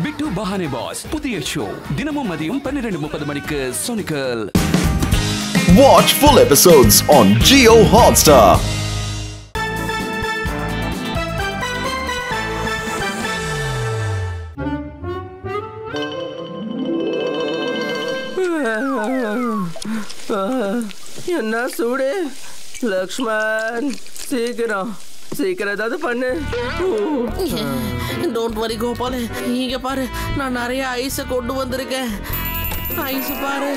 பிட்டு பஹானே pass புதிய show தினமும் மதியம் 12:30 மணிக்கு சோனிக்கல். Watch full episodes on Jio Hotstar. என்ன சூடு லக்ஷ்மன், சீக்கிரம் சீக்கிரம் ஏதாவது பண்ணு. டோன்ட் வரி கோபால், இங்க பாரு, நான் நிறைய ஐஸ கொண்டு வந்திருக்கேன். ஐஸ் பாரு,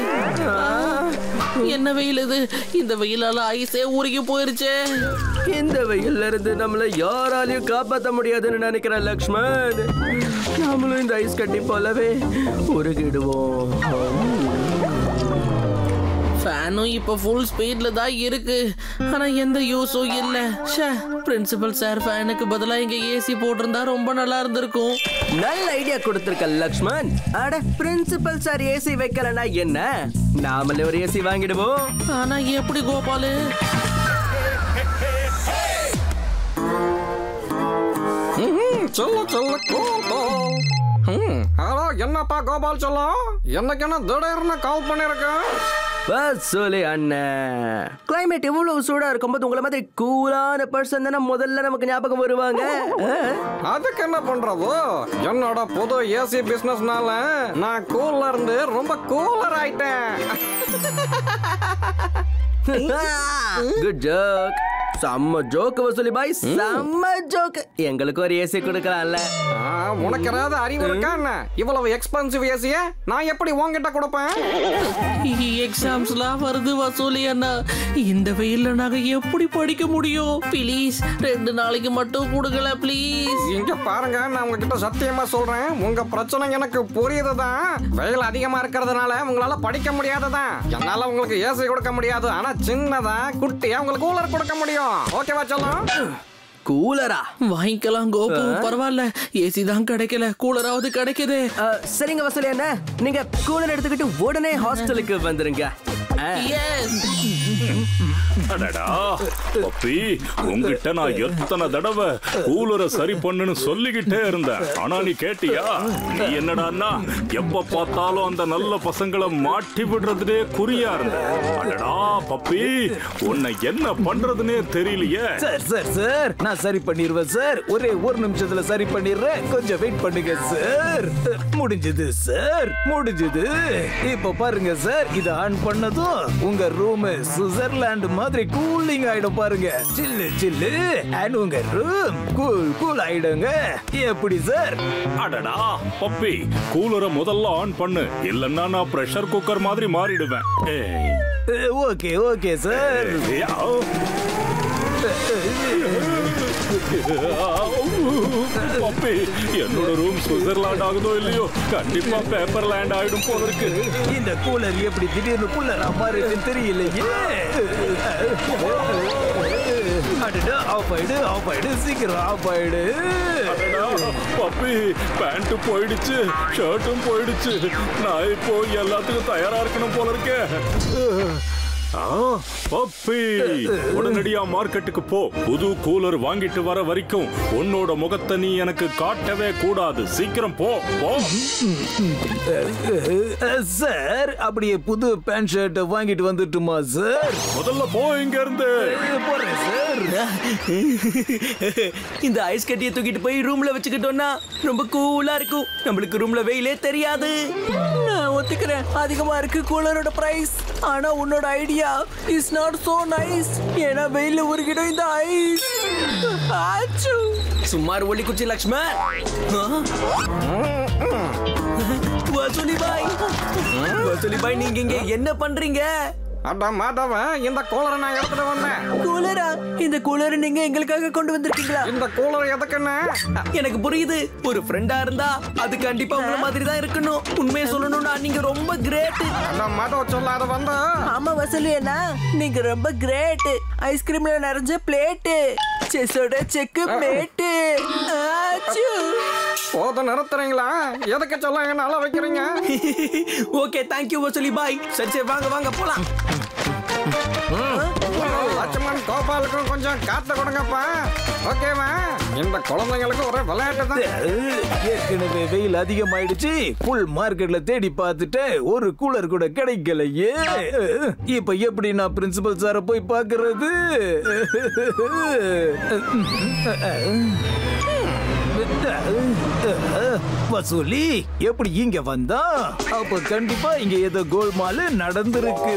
என்ன வெயில் இது! இந்த வெயிலால ஐஸே உருகி போயிருச்சே. இந்த வெயில்ல இருந்து நம்மள யாராலையும் காப்பாற்ற முடியாதுன்னு நினைக்கிறேன் லக்ஷ்மன். நாமளும் இந்த ஐஸ் கட்டி போலவே உருகிடுவோம். ஃபேனும் இப்ப ஃபுல் ஸ்பீட்ல தான் இருக்கு, ஆனா எந்த யூஸும் இல்ல. பிரின்சிபல் சார் ஃபேனுக்கு பதிலா இங்க ஏசி போட்டிருந்தா ரொம்ப நல்லா இருந்திருக்கும். நல்ல ஐடியா கொடுத்திருக்க லக்ஷ்மன். அட, பிரின்சிபல் சார் ஏசி வைக்கலனா என்ன, நாமளே ஒரு ஏசி வாங்கிடுவோம். ஆனா எப்படி கோபாலு? என்னப்பா கோபால் சொல்லும், எனக்கு என்ன திடீர்னு கால் பண்ணிருக்கேன்? சொல்லி அண்ணன், கிளைமேட் இவ்வளவு சூடா இருக்கும்போது உங்களை மாதிரி கூலான பர்சன் தானே முதல்ல நமக்கு ஞாபகம் வருவாங்க. அதுக்கு என்ன பண்றது, என்னோட புது ஏசி பிசினஸ்னால நான் கூல்ல இருந்து ரொம்ப கூலர் ஆயிட்டேன். குட் ஜோக், செம்ம ஜோக் வசூலி பாய், செம்ம ஜோக். எங்களுக்கு ஒரு ஏசி கொடுக்கலாம்ல? உனக்கு ஏதாவது அறிவு இருக்கா என்ன? இவ்வளவு எக்ஸ்பென்சிவ் ஏசிய நான் எப்படி உன்கிட்ட கொடுப்பேன்? எக்ஸாம்ஸ்லாம் வருது வசூலி அண்ணா, இந்த வெயில்ல நாங்க எப்படி படிக்க முடியும்? ப்ளீஸ் 2 நாளைக்கு மட்டும் கொடுக்கல ப்ளீஸ். இங்க பாருங்க, நான் உங்ககிட்ட சத்தியமா சொல்றேன், உங்க பிரச்சனை எனக்கு புரியுதுதான். வெயில் அதிகமா இருக்கிறதுனால உங்களால படிக்க முடியாதுதான். என்னால உங்களுக்கு ஏசி கொடுக்க முடியாது, ஆனா சின்னதா குட்டியா உங்களுக்கு கூலர் கொடுக்க முடியும். ஓகேவா சொல்லும்? கூலரா வாங்கிக்கலாம் கோபு, பரவாயில்ல. ஏசி தான் கிடைக்கல, கூலராவது கிடைக்குது. சரிங்க வசூலி அண்ணா, நீங்க கூலர் எடுத்துக்கிட்டு உடனே ஹாஸ்டலுக்கு வந்துருங்க. அடடா பப்பி, உங்கிட்ட நான் எத்தனை தடவை கூலரை சரி பண்ணுன்னு சொல்லிக்கிட்டே இருந்தேன், ஆனா நீ கேட்டியா? நீ என்னடான்னா எப்ப பார்த்தாலும் அந்த நல்ல பசங்களை மாட்டி விடுறதுனே குறியா இருந்த. அடடா பப்பி, உன்னை என்ன பண்றதுனே தெரியலையே. சார் சார் சார், நான் சரி பண்ணிடுவேன் சார். ஒரே ஒரு நிமிஷத்துல சரி பண்ணிடுறேன், கொஞ்சம் வெயிட் பண்ணுங்க சார். முடிஞ்சது சார், முடிஞ்சது. இப்ப பாருங்க சார், இதை ஆன் பண்ணதும் உங்க ரூம் சுவிட்சர்லாந்து மாதிரி கூலிங் ஆயிடும் பாருங்க. சில்லு சில்லு அண்ட் உங்க ரூம் கூல் கூல் ஆயிடுங்க. எப்படி சார்? அடடா பப்பி, கூலரை முதல்ல ஆன் பண்ணு, இல்லன்னா நான் பிரஷர் குக்கர் மாதிரி மாறிடுவேன். Okay okay sir. பப்பி, என்னோட ரூம் சுவிட்சர்லாந்து ஆகுதோ இல்லையோ, கண்டிப்பா பேப்பர் லேண்ட் ஆயிடும் போல இருக்கு. இந்த கூலர் எப்படி திடீர்னு கூலர் மாறிடுன்னு தெரியலையே. அடடா, ஆஃப் ஆயிடு ஆஃப் ஆயிடு, சீக்கிரம் ஆஃப் ஆயிடு. பப்பி, பேண்ட் போயிடுச்சு, ஷர்ட்டும் போயிடுச்சு. நான் இப்போ எல்லாத்துக்கும் தயாரா இருக்கணும் போல இருக்கேன். பப்பி, உடனடியா மார்க்கெட்டுக்கு போ. புது கூலர் வாங்கிட்டு வர வரைக்கும் உன்னோட முகத்தை நீ எனக்கு காட்டவே கூடாது. சீக்கிரம் போ போ. சார், அப்படியே புது பேண்ட் ஷர்ட் வாங்கிட்டு வந்துட்டுமா சார்? முதல்ல போ இங்க இருந்து. போறேன் சார். இந்த ஐஸ் கட்டியை தூக்கிட்டு போய் ரூம்ல வச்சுக்கிட்டோம்னா ரொம்ப கூலா இருக்கும். நம்மளுக்கு ரூம்ல வெயிலே தெரியாது. நான் ஒத்துக்கிறேன், அதிகமா இருக்கு கூலரோட பிரைஸ். ஆனா உன்னோட idea is not so nice. ஏன்னா வெயில உருகிடும் இந்த ஐஸ். சுமார் ஒளி குச்சி லக்ஷ்மன். வசூலி பாய், வசூலி பாய், நீங்க இங்க என்ன பண்றீங்க? அட மாதவன், இந்த கூலரை நான் எடுத்துட்டு வந்தேன். கூலரா? இந்த கூலர் நீங்க எங்களுக்காக கொண்டு வந்திருக்கீங்களா? இந்த கூலர் எதுக்குன்னு எனக்கு புரியுது. ஒரு ஃப்ரெண்டா இருந்தா அது கண்டிப்பா உங்கள மாதிரி தான் இருக்கணும். உண்மையை சொல்லணும்னா நீங்க ரொம்ப கிரேட். அந்த மாதவ சொல்ல அது வந்து. ஆமா வசூலி அண்ணா, நீங்க ரொம்ப கிரேட். ஐஸ்கிரீம்ல நிறைஞ்ச பிளேட், செஸ்ஸோட செக் மேட். போத நிறுத்துறீங்களா? எதுக்கு சொல்ல என்ன அள வைக்கிறீங்க? ஓகே, தேங்க்யூ வசூலி பாய். சரி வாங்க வாங்க போலாம். லட்சுமண் கோபாலுக்கும் கொஞ்சம் காத்து கொடுங்கப்பா. ஓகேவா? இந்த குழந்தைங்களுக்கு ஒரே விளையாட்டு தான். ஏற்கனவே வெயில் அதிகமாயிடுச்சு. ஃபுல் மார்க்கெட்ல தேடி பார்த்துட்டு ஒரு கூலர் கூட கிடைக்கலையே. இப்ப எப்படி நான் பிரின்சிபல் சார போய் பார்க்கிறது? வசூலி எப்படி இங்க வந்தா? அப்ப கண்டிப்பா இங்க ஏதோ கோல்மால் நடந்திருக்கு.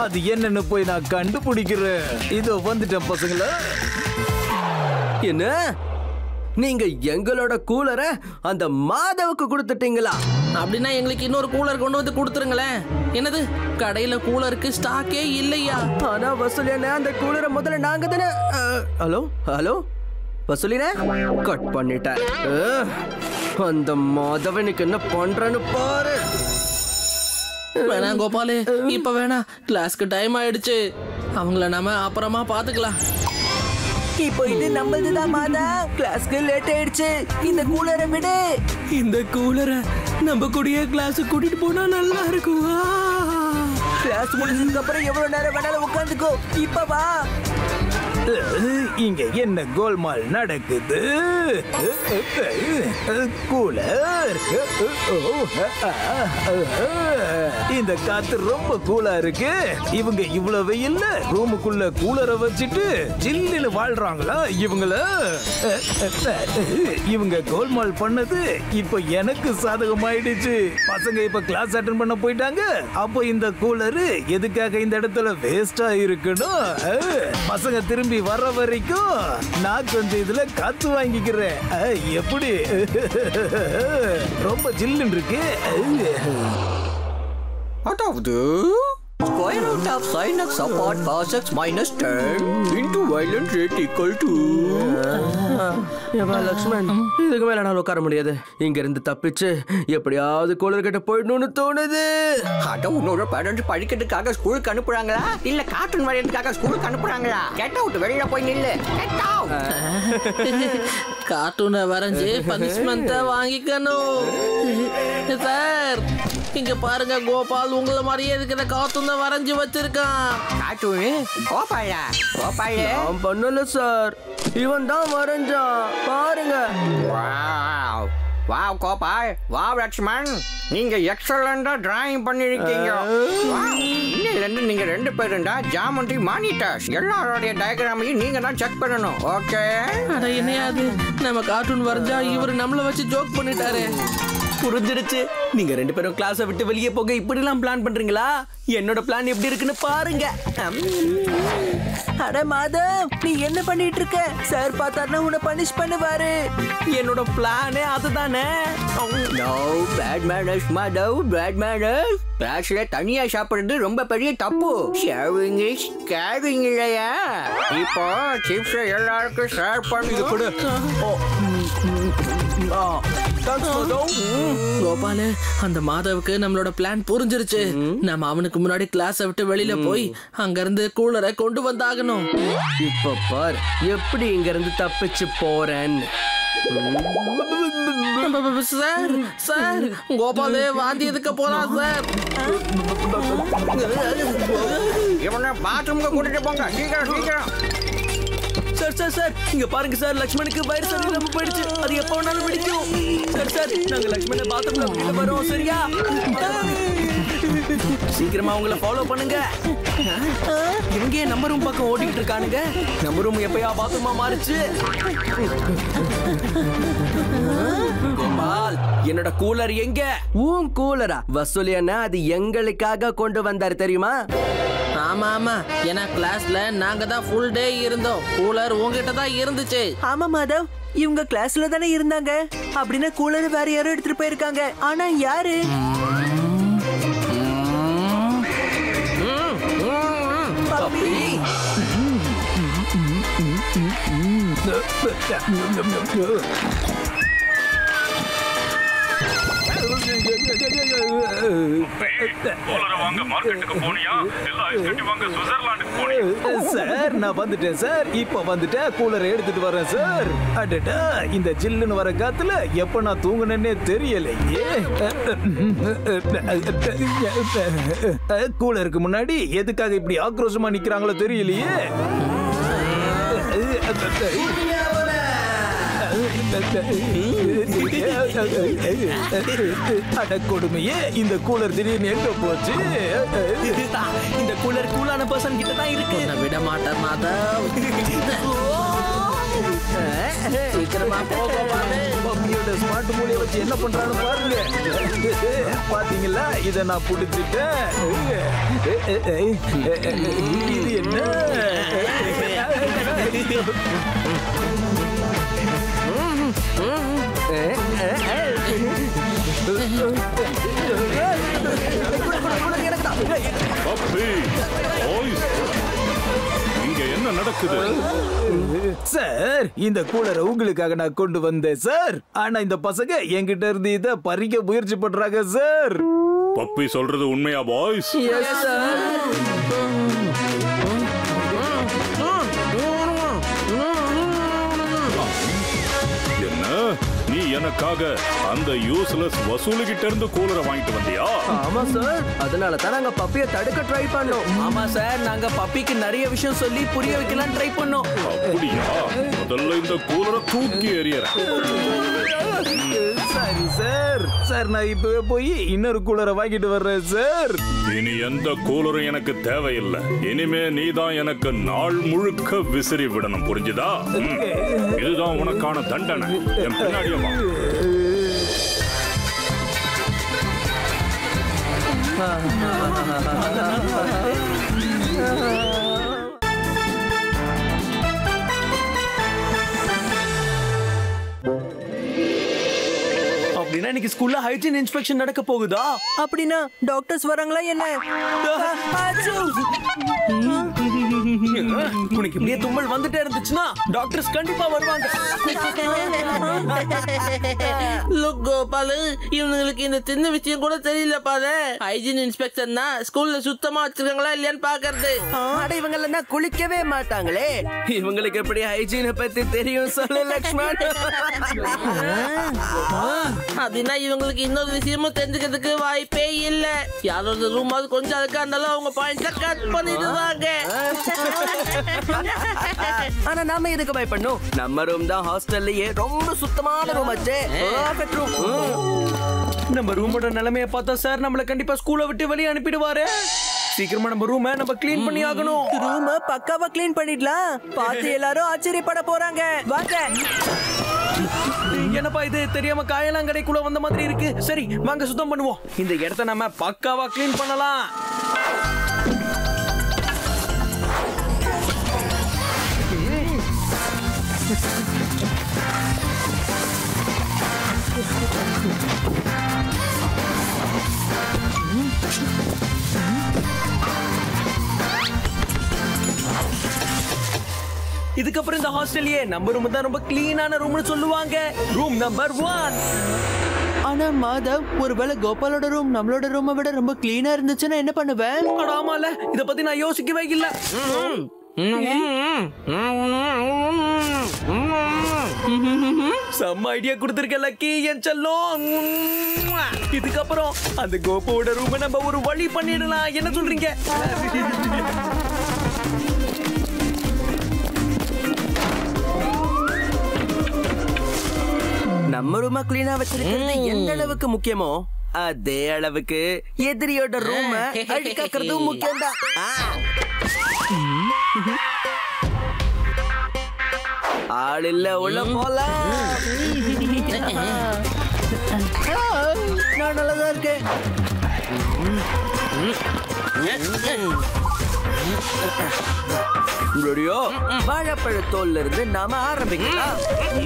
அது என்னன்னு போய் நான் கண்டுபிடிக்கிறேன். இதோ வந்துட்டேன் பசங்களா. என்ன நீங்க எங்களோட கூலரை அந்த மாதவுக்கு கொடுத்துட்டீங்களா? அப்படின்னா எங்களுக்கு இன்னொரு கூலர் கொண்டு வந்து கொடுத்துருங்களேன். என்னது, கடையில கூலருக்கு ஸ்டாக்கே இல்லையா? ஆனா வசூலியான அந்த கூலரை முதல்ல நாங்க தானே. ஹலோ ஹலோ வசூலின கட் பண்ணிட்டேன். அந்த மாதவனுக்கு என்ன பண்றன்னு பாரு. வேணாம் கோபாலு, இப்ப வேணாம். கிளாஸ்க்கு டைம் ஆயிடுச்சு. அவங்கள நாம அப்புறமா பாத்துக்கலாம். இப்போ இது நம்மளதுதான் மாதா. கிளாஸ்க்கு லேட் ஆயிடுச்சு. இந்த கூலரை விடு. இந்த கூலரை நம்ம கூடயே கிளாஸ் கூட்டிட்டு போனா நல்லா இருக்கும். கிளாஸ் முடிஞ்சதுக்கு அப்புறம் எவ்வளவு நேரம் வேணாலும் உட்காந்துக்கோ. இப்ப வா. இங்க என்ன கோல்மால் நடக்குது? கூலர். இந்த காத்து ரொம்ப கூலா இருக்கு. இவங்க இவ்வளவு வெயில்ல ரூமுக்குள்ள கூலரை வச்சுட்டு ஜில்லுன்னு வாழ்றாங்களா இவங்கள? இவங்க கோல்மால் பண்ணது இப்ப எனக்கு சாதகமாயிடுச்சு. பசங்க இப்ப கிளாஸ் அட்டெண்ட் பண்ண போயிட்டாங்க. அப்போ இந்த கூலரு எதுக்காக இந்த இடத்துல வேஸ்டா இருக்கணும்? பசங்க திரும்பி வர வரைக்கும் நான் கொஞ்சம் இதுல காத்து வாங்கிக்கிறேன். எப்படி ரொம்ப ஜில்லுன்னு இருக்கு. அதாவது square root of sin x upon cos x minus 10 into violent rate equal to. ஏவா லக்ஷ்மண், இதுக்கு மேல நான் உட்கார முடியாது. இங்க இருந்து தப்பிச்சு எப்படியாவது கூலர் கிட்ட போயிடணும்னு தோணுது. அட உன்னோட பேரண்ட்ஸ் படிக்கிறதுக்காக ஸ்கூலுக்கு அனுப்புறாங்களா இல்ல கார்ட்டூன் வரையறதுக்காக ஸ்கூலுக்கு அனுப்புறாங்களா? கெட் அவுட், வெளியில போய் நில்லு. Get out. கார்ட்டூனை வரைஞ்சு பனிஷ்மெண்ட் வாங்கிக்கணும். சார் இங்க பாருங்க, கோபால் உங்களை மாதிரியே இருக்கிற கார்ட்டூனை வரைஞ்சு வச்சிருக்கான். கார்ட்டூனு கோபாலா? கோபாலு நான் பண்ணல சார், இவன் தான் வரைஞ்சான். பாருங்க. Wow wow Gopal, wow Lakshman, நீங்க எக்ஸலண்டா டிராயிங் பண்ணிருக்கீங்க. இன்னிலிருந்து நீங்க 2 பேரும் தான் ஜாமெட்ரி மானிட்டர்ஸ். எல்லாரோடைய டயக்ராமையும் நீங்க தான் செக் பண்ணணும். ஓகே? அட என்னையாது, நம்ம கார்ட்டூன் வரைஞ்சா இவரு நம்மள வச்சு ஜோக் பண்ணிட்டாரு. புரிஞ்சிடுச்சு. நீங்க 2 பேரும் கிளாஸை விட்டு வெளியே போக இப்படி எல்லாம் பிளான் பண்றீங்களா? என்னோட பிளான் எப்படி இருக்குன்னு பாருங்க. அட மாதவ், நீ என்ன பண்ணிட்டு இருக்க? சார் பார்த்தாருன்னா உன்னை பனிஷ் பண்ணுவாரு. என்னோட பிளானே அதுதானே. No bad manners Madhav, bad manners. கிளாஸ்ல தனியா சாப்பிடுறது ரொம்ப பெரிய தப்பு. ஷேரிங் இஸ் கேரிங் இல்லையா? இப்போ சிப்ஸ் எல்லாருக்கும் ஷேர் பண்ணி கொடு. கோபாலு, அந்த மாதவுக்கு நம்மளோட பிளான் புரிஞ்சிருச்சு. நம்ம அவனுக்கு முன்னாடி கிளாஸை விட்டு வெளியில போய் அங்க இருந்து கூலரை கொண்டு வந்தாகணும். இப்ப பார் எப்படி இங்க இருந்து தப்பிச்சு போறேன்னு. சார் சார், கோபாலு வாந்தி எதுக்க போறான் சார். இவனை பாத்ரூம்க்கு கூட்டிட்டு போங்க, சீக்கிரம் சீக்கிரம். சார் சார் சார், இங்க பாருங்க சார், லக்ஷ்மணுக்கு வயிறு சரியில்லாம போயிடுச்சு. அது எப்ப வேணாலும் வெடிக்கும். சார் சார், நாங்க லக்ஷ்மண பாத்ரூம்ல விட்டு வரோம். சரியா? சீக்கிரமா அவங்கள ஃபாலோ பண்ணுங்க. இவங்க நம்ம ரூம் பக்கம் ஓடிட்டு இருக்கானுங்க. நம்ம ரூம் எப்பயா பாத்ரூமா மாறிச்சு. கோபால், என்னோட கூலர் எங்க? உன் கூலரா? வசூலியன்னா அது எங்களுக்காக கொண்டு வந்தாரு தெரியுமா? ஆமா ஆமா, ஏன்னா கிளாஸ்ல நாங்க தான் ஃபுல் டே இருந்தோம். கூலர் உங்ககிட்ட தான் இருந்துச்சு. ஆமா மாதவ், இவங்க கிளாஸ்ல தானே இருந்தாங்க. அப்படின்னா கூலர் வேற யாரும் எடுத்துட்டு போயிருக்காங்க. ஆனா யாரு? சார் நான் வந்துட்டேன் சார். இப்ப வந்துட்டேன். கூலரை எடுத்துட்டு வரேன் சார். அடடா, இந்த ஜில்லுன்னு வர காத்துல எப்ப நான் தூங்குனேன்னே தெரியலையே. கூலருக்கு முன்னாடி எதுக்காக இப்படி ஆக்ரோஷமா நிக்கிறாங்களோ தெரியலையே. அட கொடுமையே, இந்த கூலர் திடீர்னு எங்க போச்சு? இந்த கூலர் கூலான பர்சன் கிட்ட தான் இருக்கு. உன்னை விட மாட்டேன் மாதவ். சீக்கிரமா போக பாரு. மம்மியோட ஸ்மார்ட் மூலையை வச்சு என்ன பண்றான்னு பாருங்க. பாத்தீங்களா, இத நான் புடிச்சிட்டேன். இது என்ன? இங்க என்ன நடக்குது? சார், இந்த கூலரை உங்களுக்காக நான் கொண்டு வந்தேன் சார். ஆனா இந்த பசங்க என்கிட்ட இருந்து இத பறிக்க முயற்சி பண்றாங்க சார். பப்பி சொல்றது உண்மையா பாய்ஸ்? என்ன, நீ எனக்காக அந்த யூஸ்லெஸ் வசூலுகிட்ட இருந்து கூலரை வாங்கிட்டு வந்தியா? ஆமா சார், அதனால தான் நாங்க பப்பியை தடுக்க ட்ரை பண்ணோம். ஆமா சார், நாங்க பப்பிக்கு நிறைய விஷயம் சொல்லி புரிய வைக்கலாம் ட்ரை பண்ணோம். அப்படியா? முதல்ல இந்த கூலரை தூக்கி எறியறேன். சரி சார். சார், நான் இப்பவே போய் இன்னொரு கூலரை வாங்கிட்டு வர்றேன் சார். இனி எந்த கூலரும் எனக்கு தேவையில்லை. இனிமே நீதான் எனக்கு நாள் முழுக்க விசிறி விடணும், புரிஞ்சுதா? இதுதான் உனக்கான தண்டனை. என் பின்னாடியே வா. அப்படின்னா இன்னைக்கு ஸ்கூல்ல ஹைஜீன் இன்ஸ்பெக்ஷன் நடக்க போகுதா? அப்படின்னா டாக்டர்ஸ் வராங்களா என்ன? உனக்கு இப்படியே தும்மல் வந்துட்டே இருந்துச்சுன்னா டாக்டர்ஸ் கண்டிப்பா வருவாங்க. லுக் கோபாலு, இவங்களுக்கு இந்த சின்ன விஷயம் கூட தெரியல பாரு. ஹைஜீன் இன்ஸ்பெக்டர் தான் ஸ்கூல்ல சுத்தமா வச்சிருக்காங்களா இல்லையான்னு பாக்குறது. ஆட இவங்க எல்லாம் குளிக்கவே மாட்டாங்களே. இவங்களுக்கு எப்படி ஹைஜீனை பத்தி தெரியும் சொல்லு லக்ஷ்மண்? அப்படின்னா இவங்களுக்கு இன்னொரு விஷயமும் தெரிஞ்சுக்கிறதுக்கு வாய்ப்பே இல்ல. யாரோட ரூமாவது கொஞ்சம் அதுக்கா இருந்தாலும் அவங்க பாயிண்ட்ல கட் பண்ணிடுவாங்க. ஆனா நாம எதுக்கு பயப்படணும்? நம்ம ரூம் தான் ஹாஸ்டல்லயே ரொம்ப சுத்தமான ரூம் ஆச்சே. Perfect room. நம்ம ரூமோட நிலைமையை பார்த்தா சார் நம்மள கண்டிப்பா ஸ்கூலை விட்டு வெளியே அனுப்பிடுவாரு. சீக்கிரமா நம்ம ரூமை நம்ம க்ளீன் பண்ணி ஆகணும். ரூமை பக்காவா க்ளீன் பண்ணிடலாம். பார்த்து எல்லாரும் ஆச்சரியப்பட போறாங்க. வாங்க. என்னப்பா இது, தெரியாம காயலாங்கடைக்குள்ள வந்த மாதிரி இருக்கு. சரி வாங்க சுத்தம் பண்ணுவோம். இந்த இடத்த நம்ம பக்காவா க்ளீன் பண்ணலாம். இதுக்கப்புறம் இந்த ஹாஸ்டல்லையே நம்ம ரூம் தான் ரொம்ப கிளீனான ரூம்னு சொல்லுவாங்க. Room number 1. ஆனா மாதவ், ஒருவேளை கோபாலோட ரூம் நம்மளோட ரூமை விட ரொம்ப கிளீனா இருந்துச்சுன்னா என்ன பண்ணுவேன்? ஆமால, இத பத்தி நான் யோசிக்கவே இல்ல. செம்ம ஐடியா கொடுத்திருக்க லக்கி என் செல்லம். இதுக்கப்புறம் அந்த கோபாவோட ரூமை நம்ம ஒரு வழி பண்ணிடலாம். என்ன சொல்றீங்க? நம்ம ரூம கிளீனா வச்சிருக்கிறது எந்த அளவுக்கு முக்கியமோ அதே அளவுக்கு எதிரியோட ரூம அழுக்காக்குறதும் முக்கியம்தான். ஆள் இல்ல, உள்ள போலாம். நான் நல்லதா இருக்கேன். வாழைப்பழத்தோல்ல இருந்து நாம ஆரம்பிக்கலாம்.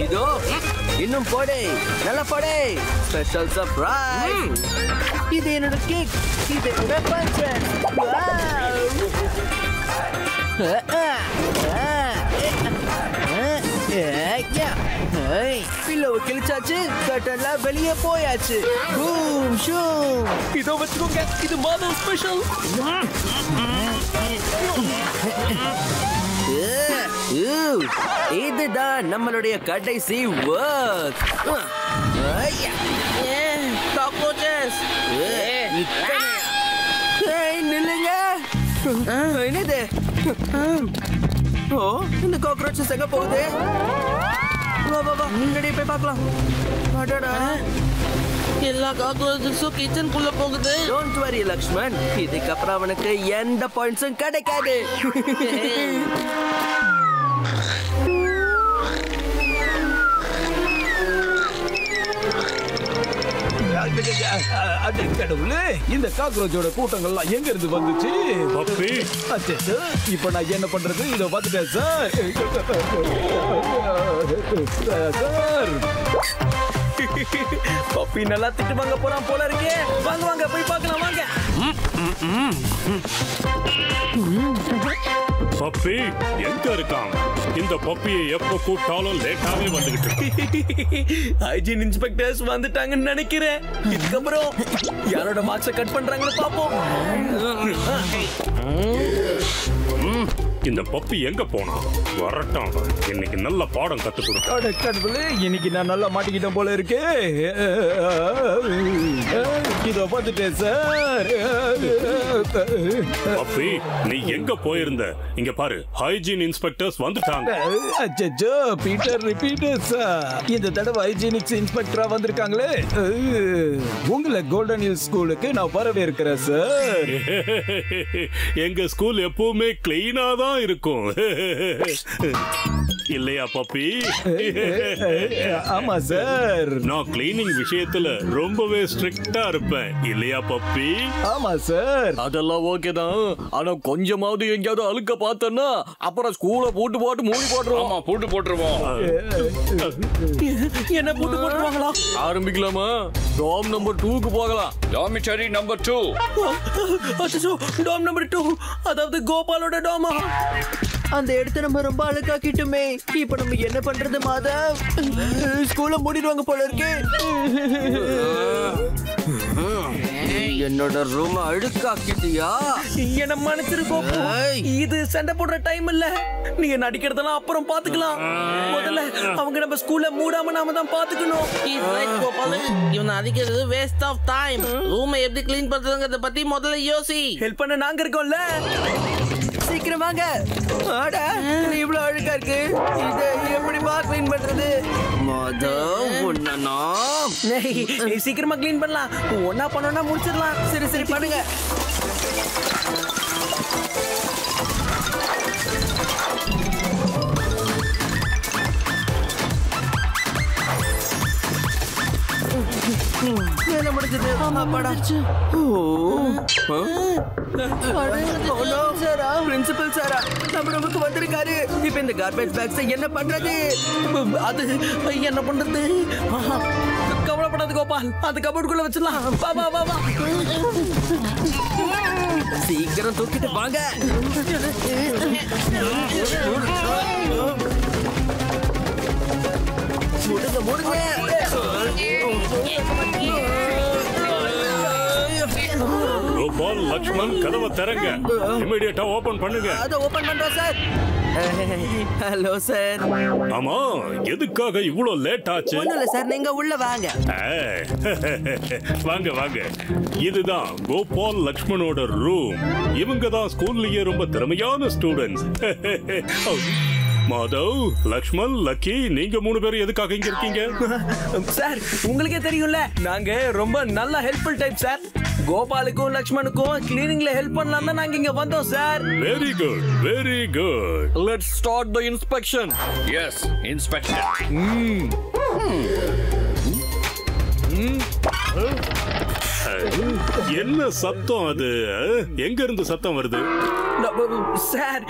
இதோ இன்னும் போடே, நல்லா போடே. Special surprise. இது என்னோட கேக், இது என்னோட பஞ்சர். பில்லோவை கிழிச்சாச்சு, கட்டெல்லாம் வெளியே போயாச்சு. இதோ வச்சுக்கோங்க, இது மாதவ் ஸ்பெஷல். இதுதான் நம்மளுடைய கடைசி ஒர்க். நில்லுங்க. என்னது? ஓ, இந்த காக்ரோச்சஸ் எங்க போகுது? வா வா வா முன்னாடியே போய் பார்க்கலாம். அடடா, எல்லா காக்ரோச்சஸும் கிச்சனுக்குள்ள போகுது. டோன்ட் வரி லக்ஷ்மன், இதுக்கப்புறம் அவனுக்கு எந்த பாயிண்ட்ஸும் கிடைக்காது. கடவுளே, இந்த காக்ரோச்சோட கூட்டங்கள்லாம் எங்க இருந்து வந்துச்சு? பப்பி அச்சச்சோ, இப்ப நான் என்ன பண்றது? இத பார்த்துட்டேன் சார். சார், பப்பி நல்லா திட்டு வாங்க போறான் போல இருக்கே. வாங்க வாங்க போய் பார்க்கலாம் வாங்க. பப்பி எங்க இருக்கான்? இந்த பப்பியை எப்ப கூப்பிட்டாலும் லேட்டாவே வந்துகிட்டு இருக்கு. ஹைஜீன் இன்ஸ்பெக்டர்ஸ் வந்துட்டாங்கன்னு நினைக்கிறேன். இதுக்கப்புறம் யாரோட மார்க்ஸை கட் பண்றாங்கன்னு பாப்போம். இந்த பப்பி எங்க போனா? வரட்டும், அவன். இன்னைக்கு நல்ல பாடம் கத்து கொடுக்க. அட கடவுளே, இன்னைக்கு நான் நல்லா மாட்டிக்கிட்டேன் போல இருக்கே. இதோ பார்த்துட்டேன் சார். பப்பி நீ எங்க போயிருந்த? இங்க பாரு, ஹைஜீன் இன்ஸ்பெக்டர்ஸ் வந்துட்டாங்க. அச்சச்சோ, பீட்டர் சார், இந்த தடவை ஹைஜீனிக்ஸ் இன்ஸ்பெக்டரா வந்திருக்காங்களே. உங்களை கோல்டன் ஹில்ஸ் ஸ்கூலுக்கு நான் வரவேற்கிறேன் சார். எங்க ஸ்கூல் எப்பவுமே கிளீனா தான் இருக்கும். இல்லையா பப்பி? ஆமா சார். நான் கிளீனிங் விஷயத்துல ரொம்பவே ஸ்ட்ரிக்ட்டா இருப்பேன். இல்லையா பப்பி? ஆமா சார். அதெல்லாம் ஓகே தான். ஆனா கொஞ்சமாவது எங்கேயாவது அழுக்க பார்த்தோன்னா அப்புறம் ஸ்கூலை போட்டு மூடி போட்டுருவோம். ஆமா, போட்டு போட்டுருவோம். என்ன போட்டுருவாங்களா? ஆரம்பிக்கலாமா? டாம் நம்பர் 2க்கு போகலாம். டாமிட்டரி நம்பர் 2. அச்சச்சோ, டாம் நம்பர் 2, அதாவது கோபாலோட டாமா. அந்த இடத்த நம்ம ரொம்ப அழுக்காக்கிட்டுமே. இப்ப நம்ம என்ன பண்றது மாதவ்? ஸ்கூல்ல மூடிடுவாங்க போல இருக்கு. என்னோட ரூம் அழுக்காக்கிட்டியா? என்ன மன்னிச்சிருக்கோம். இது சண்டை போடுற டைம் இல்ல. நீங்க நடிக்கிறதெல்லாம் அப்புறம் பாத்துக்கலாம். முதல்ல அவங்க நம்ம ஸ்கூல்ல மூடாம நாம தான் பாத்துக்கணும். இவன் அடிக்கிறது வேஸ்ட் ஆஃப் டைம். ரூமை எப்படி கிளீன் பண்றதுங்கறத பத்தி முதல்ல யோசி. ஹெல்ப் பண்ண நாங்க இருக்கோம்ல. சீக்கிரம் வாங்க. அட, இவ்வளவு அழுக்கா இருக்கு. இதை எப்படி கிளீன் பண்றது? சீக்கிரமா கிளீன் பண்ணலாம். ஒன்னா பண்ணோம்னா முடிச்சிடலாம். சரி பண்ணுங்க. என்ன முடிஞ்சது? அப்பாடா. பிரின்சிபல் சாரா நம்ம நமக்கு வந்திருக்காரு. இப்ப இந்த கார்பேஜ் பேக்ஸ் என்ன பண்றது? அது என்ன பண்றது? கவலைப்படாது கோபால், அந்த கபோர்டுக்குள்ள வச்சிடலாம். வா வா வா வா, சீக்கிரம் தூக்கிட்டு வாங்க. முடுங்க. கோபால், லக்ஷ்மன், கதவை திறங்க. இமிடியேட்டா ஓபன் பண்ணுங்க. அத ஓபன் பண்றோம் சார். Hello sir. ஆமா, எதுக்காக இவ்ளோ லேட் ஆச்சு? ஒண்ணும் இல்ல சார், நீங்க உள்ள வாங்க. வாங்க வாங்க. இதுதான் கோபால் லக்ஷ்மனோட ரூம். இவங்க தான் ஸ்கூல்லயே ரொம்ப திறமையான ஸ்டூடெண்ட்ஸ். மாதவ், லக்ஷ்மன், லக்கி, நீங்க 3 பேரும் எதுக்காக இங்க இருக்கீங்க? சார், உங்களுக்கே தெரியும்ல, நாங்க ரொம்ப நல்ல ஹெல்ப்ஃபுல் டைப் சார். கோபாலுக்கும் லக்ஷ்மனுக்கும் கிளீனிங்ல ஹெல்ப் பண்ணலாம் தான் நாங்க இங்க வந்தோம் sir. Very good, very good. Let's start the inspection. Yes, inspection. என்ன சத்தம் அது? எங்க இருந்து சத்தம் வருது? சார்,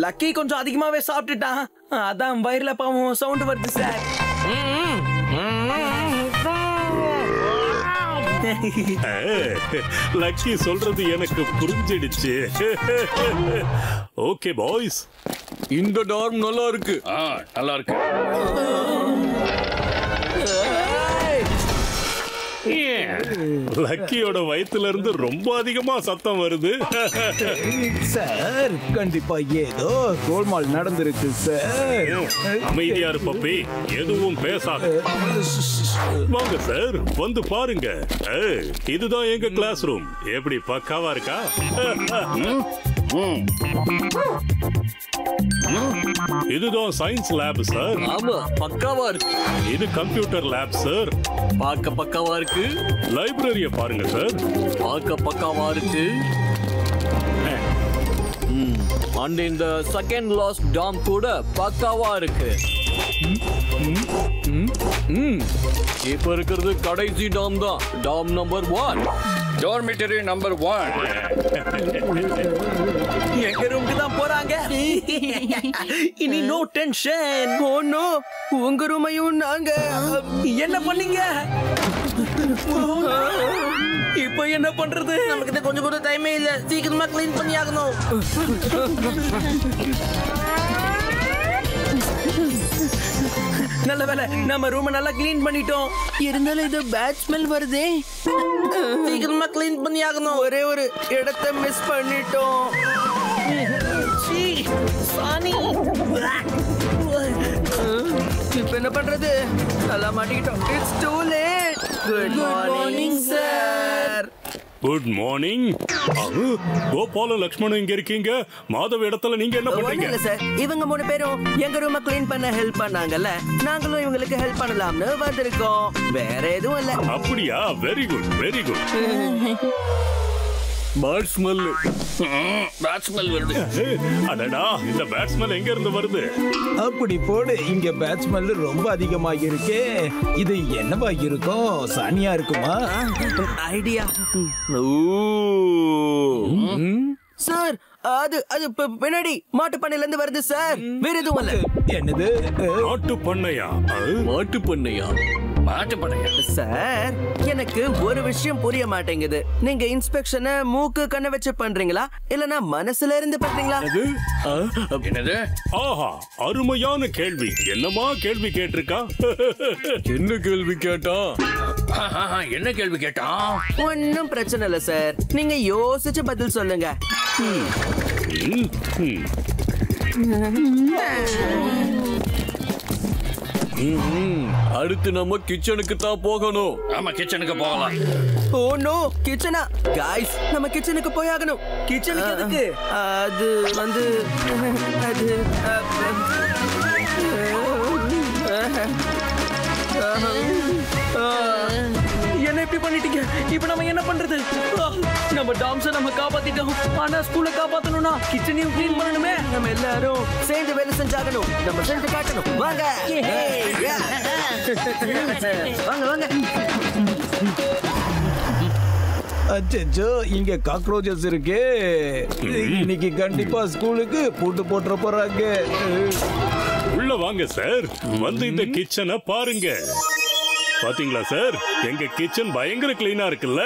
லக்கி கொஞ்சம் அதிகமாவே சாப்பிட்டுட்டான். அதான் வயிறுல பாவம் சவுண்ட் வருது சார். லக்கி சொல்றது எனக்கு புரிஞ்சிடுச்சு. ஓகே பாய்ஸ், இந்த டார்ம் நல்லா இருக்கு. நல்லா இருக்கு. லக்கியோட வயித்துல இருந்து ரொம்ப அதிகமா சத்தம் வருது. சார், கண்டிப்பா ஏதோ கோல்மால் நடந்திருக்கு சார். அமைதியா இரு பப்பி, எதுவும் பேசாத. வாங்க சார், வந்து பாருங்க. இதுதான் எங்க கிளாஸ் ரூம். எப்படி பக்காவா இருக்கா? இதுதான் சயின்ஸ் லேப் சார். ஆமா, பக்காவா இருக்கு. இது கம்ப்யூட்டர் லேப் சார். பார்க்க பக்காவா இருக்கு. லைப்ரரிய பாருங்க சார். பார்க்க பக்காவா இருக்கு. அண்ட் இந்த செகண்ட் லாஸ்ட் டாம் கூட பக்காவா இருக்கு. இப்ப இருக்கிறது கடைசி டாம் தான். Tom number 1. Dormitory number 1. எங்க ரூமுக்கு தான் போறாங்க. இனி நோ டென்ஷன். ஓ நோ, உங்க ரூமையும் நாங்க என்ன பண்ணீங்க? இப்போ என்ன பண்றது? நமக்கு கொஞ்சம் கூட டைமே இல்ல. சீக்கிரமா க்ளீன் பண்ணி ஆகணும். நல்ல வேலை, நம்ம ரூமை நல்லா க்ளீன் பண்ணிட்டோம். இருந்தாலும் இது பேட் ஸ்மெல் வருதே. சீக்கிரமா க்ளீன் பண்ணி ஆகணும். ஒரே ஒரு இடத்தை மிஸ் பண்ணிட்டோம். சாணி. இப்ப என்ன பண்றது? நல்லா மாட்டிக்கிட்டோம். It's too late. Good morning sir. Good morning. Gopala Lakshmanan இங்க இருக்கீங்க. மாதவ இடத்துல நீங்க என்ன பண்றீங்க? இல்ல சார், இவங்க 3 பேரும் எங்க ரூமை க்ளீன் பண்ண ஹெல்ப் பண்ணாங்கல்ல, நாங்களும் இவங்களுக்கு ஹெல்ப் பண்ணலாம்னு வந்திருக்கோம். வேற எதுவும் இல்ல. அப்படியா? Very good, very good. Bad smell. Bad smell வருது. அடடா, இந்த பேட் ஸ்மெல் எங்க இருந்து வருது? அப்படி போடு. இங்க பேட் ஸ்மெல் ரொம்ப அதிகமாக இருக்கே. இது என்னவா இருக்கும்? சானியா இருக்குமா? ஐடியா. சார், அது அது பின்னாடி மாட்டு பண்ணையில இருந்து வருது சார். வேற எதுவும் இல்ல. என்னது? மாட்டு பண்ணையா? மாட்டு பண்ணையா? மாட்டு பண்ணையா? சார், எனக்கு ஒரு விஷயம் புரிய மாட்டேங்குது. நீங்க இன்ஸ்பெக்ஷனை மூக்கு கண்ண வச்சு பண்றீங்களா, இல்லனா மனசுல இருந்து பண்றீங்களா? என்னது? ஆஹா, அருமையான கேள்வி. என்னமா கேள்வி கேட்டிருக்கா? என்ன கேள்வி கேட்டா? என்ன கேள்வி கேட்டா? ஒன்னும் பிரச்சனை இல்ல சார், நீங்க யோசிச்சு பதில் சொல்லுங்க. அடுத்து நம்ம கிச்சனுக்கு தான் போகணும். ஆமா, கிச்சனுக்கு போகலாம். Oh no, கிச்சனா? गाइस, நம்ம கிச்சனுக்கு போய் ஆகணும். கிச்சனுக்கு எதுக்கு? அது வந்து அது என்ன இப்படி பண்ணிட்டீங்க? இப்போ நம்ம என்ன பண்றது? நம்ம டாம்ஸை நம்ம காப்பாத்திட்டோம். ஆனா ஸ்கூலை காப்பாத்தணும்னா கிச்சனையும் க்ளீன் பண்ணணுமே. நம்ம எல்லாரும் சேர்ந்து வேலை செஞ்சாகணும். நம்ம செஞ்சு காட்டணும். வாங்க வாங்க வாங்க. அச்சோ, இங்க காக்ரோச்சஸ் இருக்கு. இன்னைக்கு கண்டிப்பா ஸ்கூலுக்கு பூட்டு போட்டுற போறாங்க. உள்ள வாங்க சார். வந்து இந்த கிச்சனை பாருங்க. பாத்தீங்களா சார், எங்க கிச்சன் பயங்கர கிளீனா இருக்குல்ல?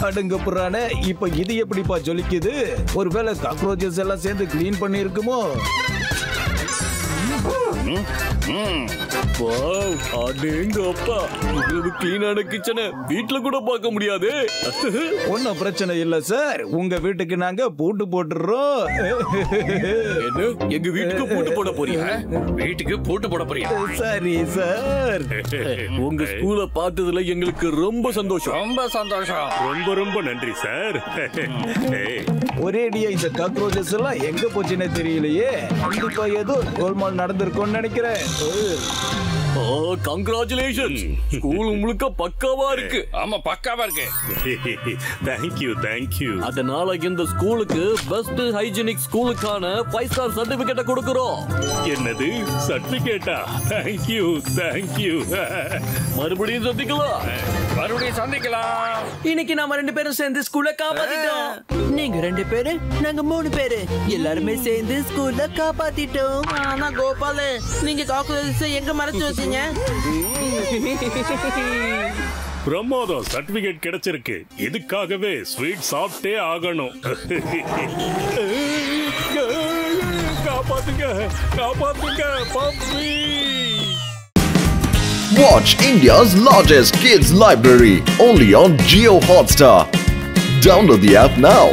அடங்க புறானே, இப்ப இது எப்படிப்பா ஜொலிக்குது? ஒருவேளை காக்ரோச்சஸ் எல்லாம் சேர்ந்து கிளீன் பண்ணி இருக்குமோ? அடேங்கப்பா, இவ்வளவு கிளீனான கிச்சனை வீட்ல கூட பார்க்க முடியாது. ஒன்னும் பிரச்சனை இல்ல சார், உங்க வீட்டுக்கு நாங்க பூட்டு போட்டுறோம். என்ன, எங்க வீட்டுக்கு பூட்டு போட போறீங்க? வீட்டுக்கு பூட்டு போட போறியா? சரி சார். உங்க ஸ்கூலை பார்த்ததுல எங்களுக்கு ரொம்ப சந்தோஷம். ரொம்ப சந்தோஷம். ரொம்ப ரொம்ப நன்றி சார். ஒரேடியா இந்த காக்ரோச்சஸ் எல்லாம் எங்க போச்சுன்னே தெரியலையே. கண்டிப்பா ஏதோ கோல்மால் நடந்திருக்கும்னு நினைக்கிறேன். ஓ, கங்க்ராச்சுலேஷன்ஸ். ஸ்கூல் முழுக்க பக்காவா இருக்கு. ஆமா, பக்காவா இருக்கு. Thank you thank you. அதனால இந்த ஸ்கூலுக்கு பெஸ்ட் ஹைஜீனிக் ஸ்கூலுக்கான 5 ஸ்டார் சர்டிபிகேட்டை கொடுக்கிறோம். என்னது, சர்டிபிகேட்டா? Thank you thank you. மறுபடியும் சந்திக்கலாம். மறுபடியும் சந்திக்கலாம். இன்னைக்கு நாம 2 பேரும் சேர்ந்து ஸ்கூலை காப்பாத்திட்டோம். நீங்க 2 பேரு, நாங்க 3 பேரு, எல்லாருமே சேர்ந்து ஸ்கூலை காப்பாத்திட்டோம். ஆனா கோபால், நீங்க காக்ரோச்சஸ் எங்க மறைச்சு வச்சீங்க? பிரமாதம், சர்டிபிகேட் கிடைச்சிருக்கு. இதுக்காகவே ஸ்வீட் சாப்பிட்டே ஆகணும். காப்பாத்துங்க காப்பாத்துங்க puppy. Watch India's largest kids library only on Jio Hotstar. Download the app now.